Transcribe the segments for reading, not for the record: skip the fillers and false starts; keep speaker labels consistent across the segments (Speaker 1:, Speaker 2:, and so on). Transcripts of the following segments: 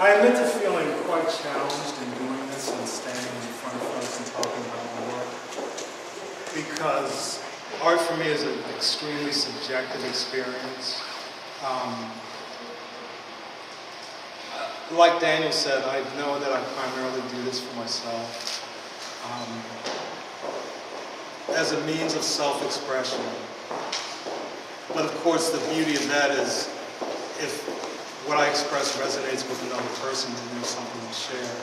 Speaker 1: I admit to feeling quite challenged in doing this and standing in front of folks and talking about my work, because art for me is an extremely subjective experience. Like Daniel said, I know that I primarily do this for myself as a means of self-expression. But of course, the beauty of that is if what I express resonates with another person, then there's something to share.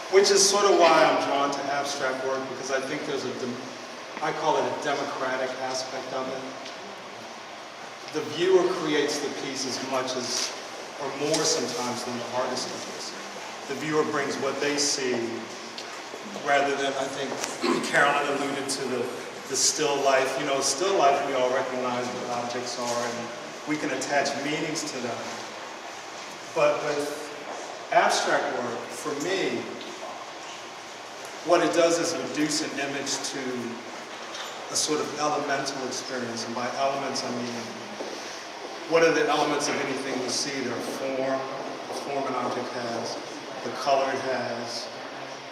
Speaker 1: Which is sort of why I'm drawn to abstract work, because I think there's I call it a democratic aspect of it. The viewer creates the piece as much as, or more sometimes, than the artist does. The viewer brings what they see, rather than, I think, Carolyn alluded to the still life. You know, still life we all recognize what objects are, and we can attach meanings to them. But with abstract work, for me, what it does is reduce an image to a sort of elemental experience. And by elements, I mean, what are the elements of anything you see? Their form, the form an object has, the color it has,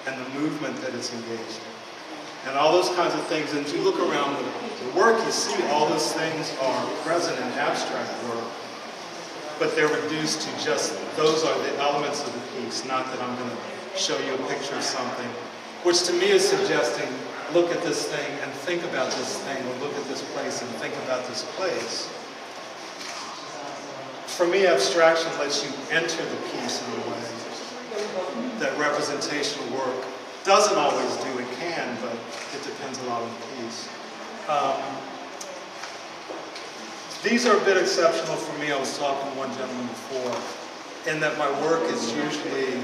Speaker 1: and the movement that it's engaged in. And all those kinds of things. And if you look around the work, you see all those things are present in abstract work, but they're reduced to just, those are the elements of the piece, not that I'm going to show you a picture of something, which to me is suggesting, look at this thing and think about this thing, or look at this place and think about this place. For me, abstraction lets you enter the piece in a way that representational work doesn't always do. It can, but it depends a lot on the piece. These are a bit exceptional for me. I was talking to one gentleman before, in that my work is usually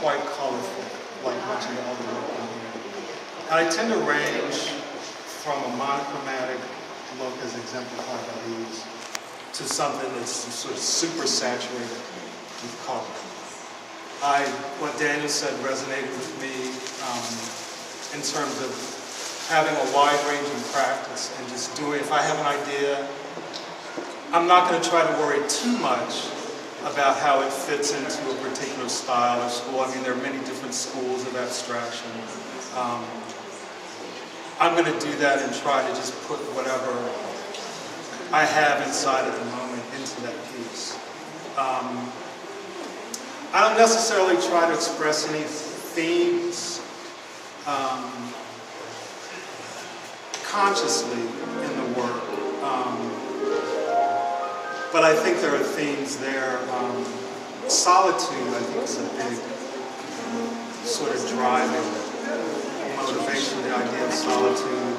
Speaker 1: quite colorful, like much of the other work in here. And I tend to range from a monochromatic look, as exemplified by these, to something that's sort of super saturated with color. What Daniel said resonated with me in terms of having a wide-ranging practice and just doing, if I have an idea, I'm not going to try to worry too much about how it fits into a particular style or school. I mean, there are many different schools of abstraction. I'm going to do that and try to just put whatever I have inside at the moment into that piece. I don't necessarily try to express any themes consciously in the work. But I think there are themes there. Solitude, I think, is a big sort of driving motivation, the idea of solitude.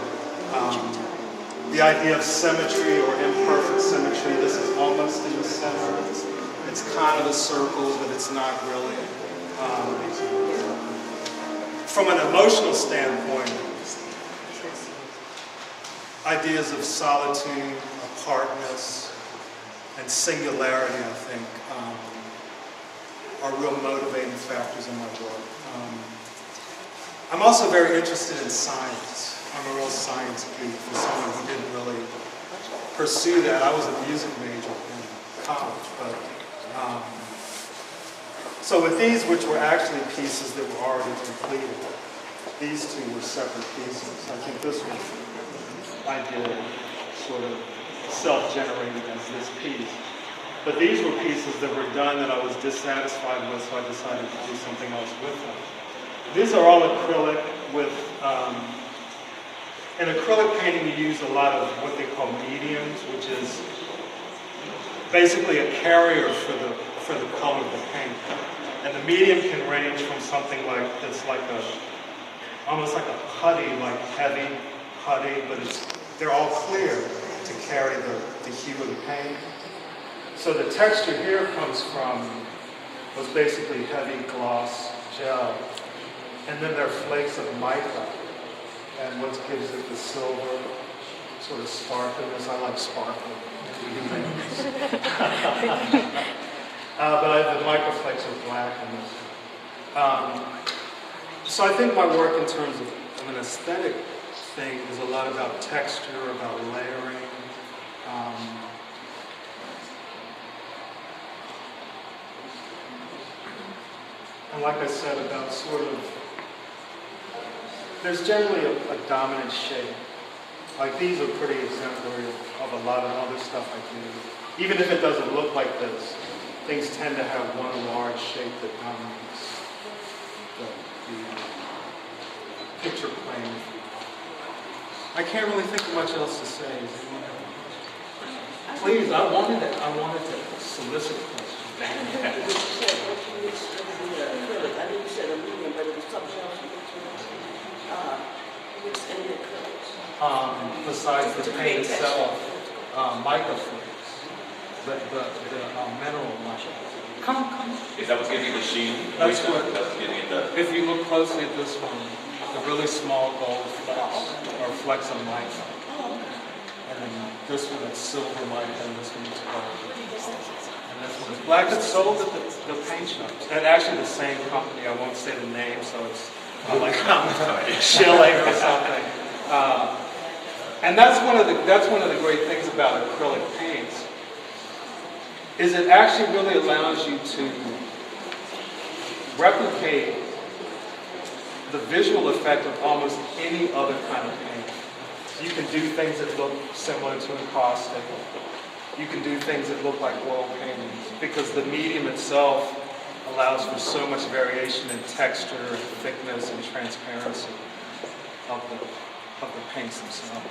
Speaker 1: The idea of symmetry or imperfect symmetry. This is almost in the center. It's kind of a circle, but it's not really. From an emotional standpoint, ideas of solitude, apartness, and singularity, I think, are real motivating factors in my work. I'm also very interested in science. I'm a real science geek for someone who didn't really pursue that. I was a music major in college, but so with these, which were actually pieces that were already completed, these two were separate pieces. I think this one I did sort of self-generated as this piece. But these were pieces that were done that I was dissatisfied with, so I decided to do something else with them. These are all acrylic with, in acrylic painting you use a lot of what they call mediums, which is basically a carrier for the color of the paint. And the medium can range from something like, that's like almost like a putty, like heavy putty, but they're all clear to carry the hue of the paint. So the texture here comes from was basically heavy gloss gel. And then there are flakes of mica. And what gives it the silver sort of sparkliness. I like sparkling. But the mica flakes are black in this. So I think my work in terms of an aesthetic thing is a lot about texture, about layering. And like I said, about sort of, there's generally a dominant shape. Like these are pretty exemplary of a lot of other stuff I do. Even if it doesn't look like this, things tend to have one large shape that dominates the picture plane. I can't really think of much else to say. Please, I wanted to solicit questions.
Speaker 2: I know you said a medium, but it was something else you mixed in the acrylics.
Speaker 1: Besides the paint itself, mica flakes, the mineral mica. Come.
Speaker 3: Is that what's giving you the sheen?
Speaker 1: That's what.
Speaker 3: That's giving it the.
Speaker 1: If you look closely at this one, the really small gold flecks are flecks of mica. And then this one is silver mica, and this one is gold. And this one is black. It's sold at the paint shops. And actually the same company, I won't say the name, so it's not like I'm shilling or something. And that's one of the great things about acrylic paints, is it actually really allows you to replicate the visual effect of almost any other kind of paint. You can do things that look similar to encaustic. You can do things that look like oil paintings, because the medium itself allows for so much variation in texture and thickness and transparency of the paints themselves.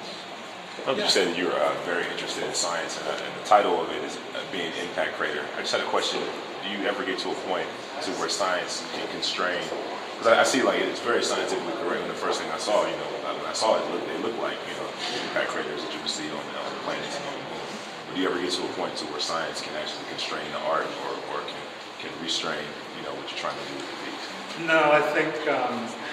Speaker 4: I you said that you're very interested in science, and the title of it is being impact creator. I just had a question. Do you ever get to a point to where science can constrain? Because I see like it's very scientifically correct. When the first thing I saw, when I saw it, they look like, impact craters that you would see on the planets and on the moon. But do you ever get to a point to where science can actually constrain the art, or can restrain, what you're trying to do with the piece?
Speaker 1: No, I think,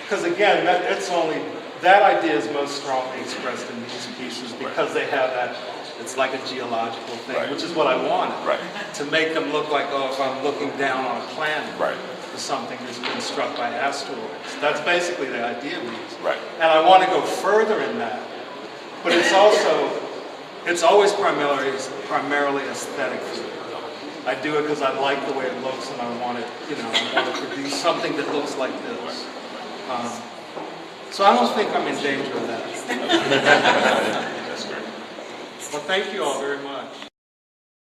Speaker 1: because again, that idea is most strongly expressed in these pieces, because they have that, it's like a geological thing,
Speaker 4: Right.
Speaker 1: which is what I wanted.
Speaker 4: Right.
Speaker 1: To make them look like, if I'm looking down on a planet,
Speaker 4: Right.
Speaker 1: or something that's been struck by asteroids. That's basically the idea of these.
Speaker 4: Right.
Speaker 1: And I want to go further in that, but it's always primarily aesthetic. I do it because I like the way it looks, and I want to produce something that looks like this. So I don't think I'm in danger of that.
Speaker 4: That's great.
Speaker 1: Well, thank you all very much.